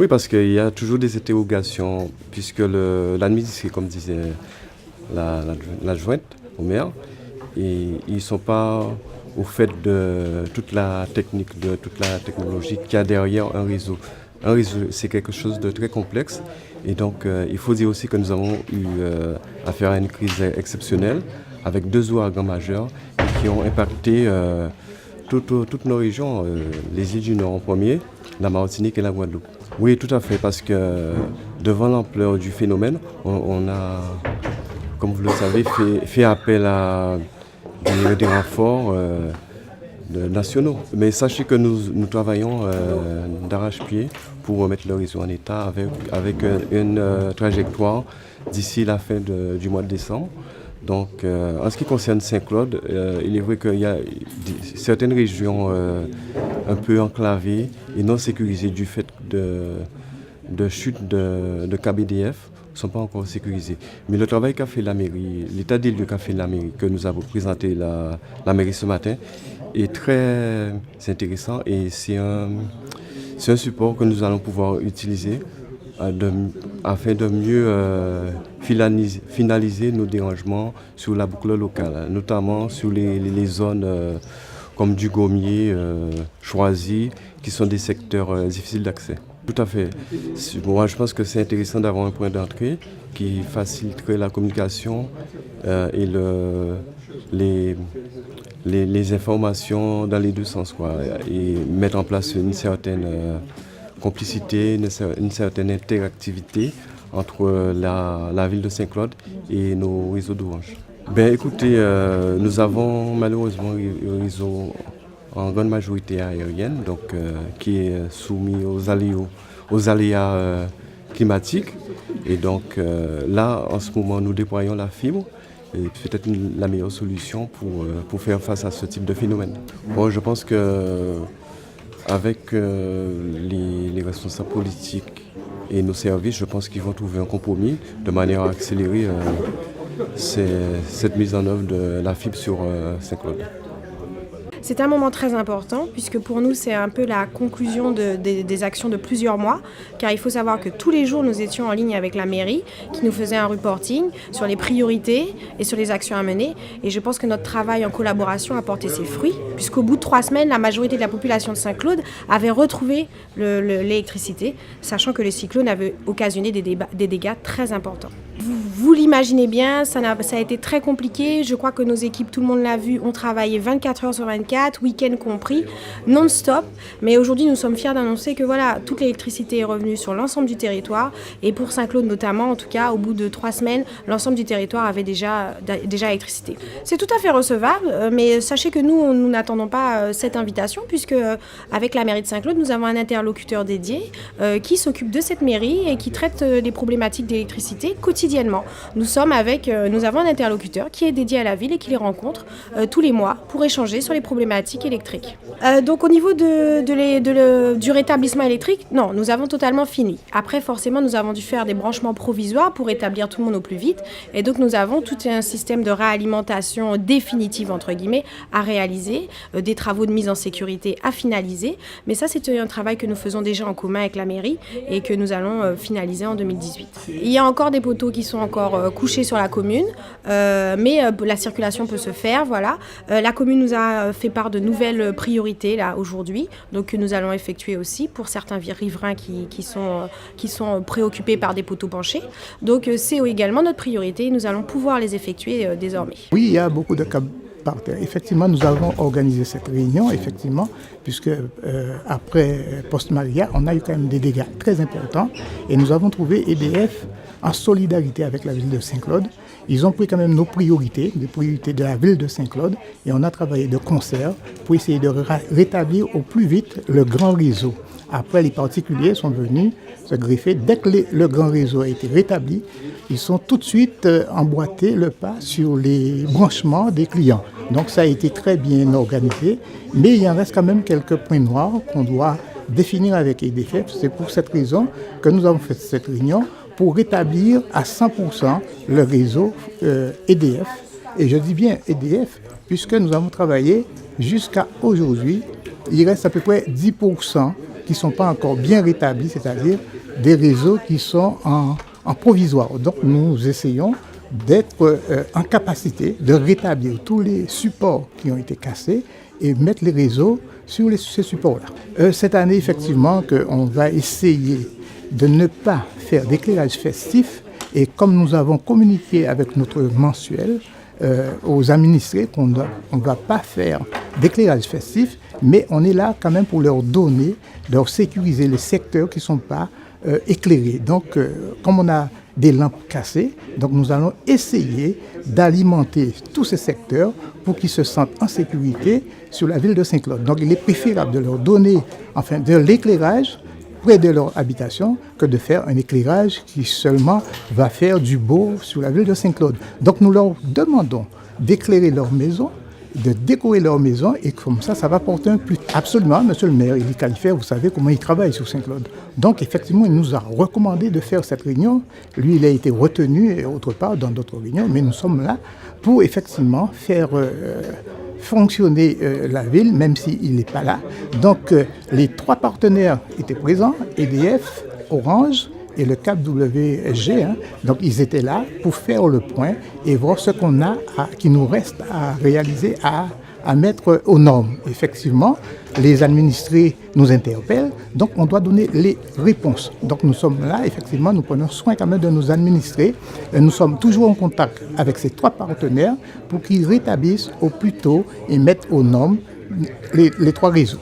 Oui, parce qu'il y a toujours des interrogations, puisque l'administration, comme disait l'adjointe au maire, et ils ne sont pas au fait de toute la technique, de toute la technologie qu'il y a derrière un réseau. Un réseau, c'est quelque chose de très complexe. Et donc, il faut dire aussi que nous avons eu affaire à une crise exceptionnelle avec deux ouragans majeurs qui ont impacté toutes nos régions, les îles du Nord en premier, la Martinique et la Guadeloupe. Oui, tout à fait, parce que devant l'ampleur du phénomène, on a, comme vous le savez, fait appel à des renforts nationaux. Mais sachez que nous travaillons d'arrache-pied pour remettre le réseau en état avec une trajectoire d'ici la fin du mois de décembre. Donc, en ce qui concerne Saint-Claude, il est vrai qu'il y a certaines régions un peu enclavées et non sécurisées du fait de chute de KBDF ne sont pas encore sécurisées. Mais le travail qu'a fait la mairie, l'état des lieux qu'a fait la mairie, que nous avons présenté la mairie ce matin, est très intéressant et c'est un support que nous allons pouvoir utiliser afin de mieux finaliser nos dérangements sur la boucle locale, notamment sur les zones comme du Gommier, Choisy, qui sont des secteurs difficiles d'accès. Tout à fait. Moi, je pense que c'est intéressant d'avoir un point d'entrée qui faciliterait la communication et les informations dans les deux sens, quoi, et mettre en place une certaine complicité, une certaine interactivité entre la ville de Saint-Claude et nos réseaux d'Orange. Ben écoutez, nous avons malheureusement un réseau en grande majorité aérienne, donc qui est soumis aux aléas climatiques. Et donc là, en ce moment, nous déployons la fibre. Et peut-être la meilleure solution pour faire face à ce type de phénomène. Bon, je pense que avec les responsables politiques et nos services, je pense qu'ils vont trouver un compromis de manière à accélérer cette mise en œuvre de la fibre sur Saint-Claude. C'est un moment très important puisque pour nous c'est un peu la conclusion des actions de plusieurs mois, car il faut savoir que tous les jours nous étions en ligne avec la mairie qui nous faisait un reporting sur les priorités et sur les actions à mener, et je pense que notre travail en collaboration a porté ses fruits puisqu'au bout de 3 semaines la majorité de la population de Saint-Claude avait retrouvé l'électricité, sachant que les cyclones avaient occasionné des dégâts très importants. Vous l'imaginez bien, ça a été très compliqué. Je crois que nos équipes, tout le monde l'a vu, ont travaillé 24 heures sur 24, week-end compris, non-stop. Mais aujourd'hui, nous sommes fiers d'annoncer que voilà, toute l'électricité est revenue sur l'ensemble du territoire. Et pour Saint-Claude notamment, en tout cas, au bout de 3 semaines, l'ensemble du territoire avait déjà l'électricité. C'est tout à fait recevable, mais sachez que nous n'attendons pas cette invitation, puisque avec la mairie de Saint-Claude, nous avons un interlocuteur dédié qui s'occupe de cette mairie et qui traite des problématiques d'électricité quotidiennement. Nous avons un interlocuteur qui est dédié à la ville et qui les rencontre tous les mois pour échanger sur les problématiques électriques. Donc au niveau du rétablissement électrique, non, nous avons totalement fini. Après, forcément, nous avons dû faire des branchements provisoires pour établir tout le monde au plus vite. Et donc nous avons tout un système de réalimentation définitive, entre guillemets, à réaliser, des travaux de mise en sécurité à finaliser. Mais ça, c'est un travail que nous faisons déjà en commun avec la mairie et que nous allons finaliser en 2018. Il y a encore des poteaux qui sont encore couchés sur la commune, mais la circulation peut se faire, voilà. La commune nous a fait part de nouvelles priorités là aujourd'hui, donc que nous allons effectuer aussi pour certains riverains qui sont préoccupés par des poteaux penchés. Donc c'est également notre priorité et nous allons pouvoir les effectuer désormais. Oui, il y a beaucoup de cas par terre. Effectivement, nous avons organisé cette réunion, effectivement, puisque après Post-Maria, on a eu quand même des dégâts très importants et nous avons trouvé EDF en solidarité avec la ville de Saint-Claude. Ils ont pris quand même nos priorités, les priorités de la ville de Saint-Claude, et on a travaillé de concert pour essayer de rétablir au plus vite le grand réseau. Après, les particuliers sont venus se greffer. Dès que le grand réseau a été rétabli, ils sont tout de suite emboîtés le pas sur les branchements des clients. Donc ça a été très bien organisé, mais il en reste quand même quelques points noirs qu'on doit définir avec EDF. C'est pour cette raison que nous avons fait cette réunion, pour rétablir à 100% le réseau EDF. Et je dis bien EDF, puisque nous avons travaillé jusqu'à aujourd'hui. Il reste à peu près 10% qui ne sont pas encore bien rétablis, c'est-à-dire des réseaux qui sont en provisoire. Donc nous essayons d'être en capacité de rétablir tous les supports qui ont été cassés et mettre les réseaux sur ces supports-là. Cette année, effectivement, on va essayer de ne pas faire d'éclairage festif, et comme nous avons communiqué avec notre mensuel aux administrés qu'on ne va pas faire d'éclairage festif, mais on est là quand même pour leur donner, leur sécuriser les secteurs qui ne sont pas éclairés. Donc, comme on a des lampes cassées, donc nous allons essayer d'alimenter tous ces secteurs pour qu'ils se sentent en sécurité sur la ville de Saint-Claude. Donc, il est préférable de leur donner de l'éclairage près de leur habitation que de faire un éclairage qui seulement va faire du beau sur la ville de Saint-Claude. Donc nous leur demandons d'éclairer leur maison, de décorer leur maison, et comme ça va porter un plus. Absolument, monsieur le maire, Élie Califère, vous savez comment il travaille sur Saint-Claude. Donc effectivement, il nous a recommandé de faire cette réunion. Lui, il a été retenu autre part dans d'autres réunions, mais nous sommes là pour effectivement faire fonctionner la ville, même s'il n'est pas là. Donc les trois partenaires étaient présents, EDF, Orange et le CAP WSG. Donc ils étaient là pour faire le point et voir ce qu'on a, qui nous reste à réaliser, à mettre aux normes. Effectivement, les administrés nous interpellent, donc on doit donner les réponses. Donc nous sommes là, effectivement, nous prenons soin quand même de nos administrés. Nous sommes toujours en contact avec ces trois partenaires pour qu'ils rétablissent au plus tôt et mettent aux normes les trois réseaux.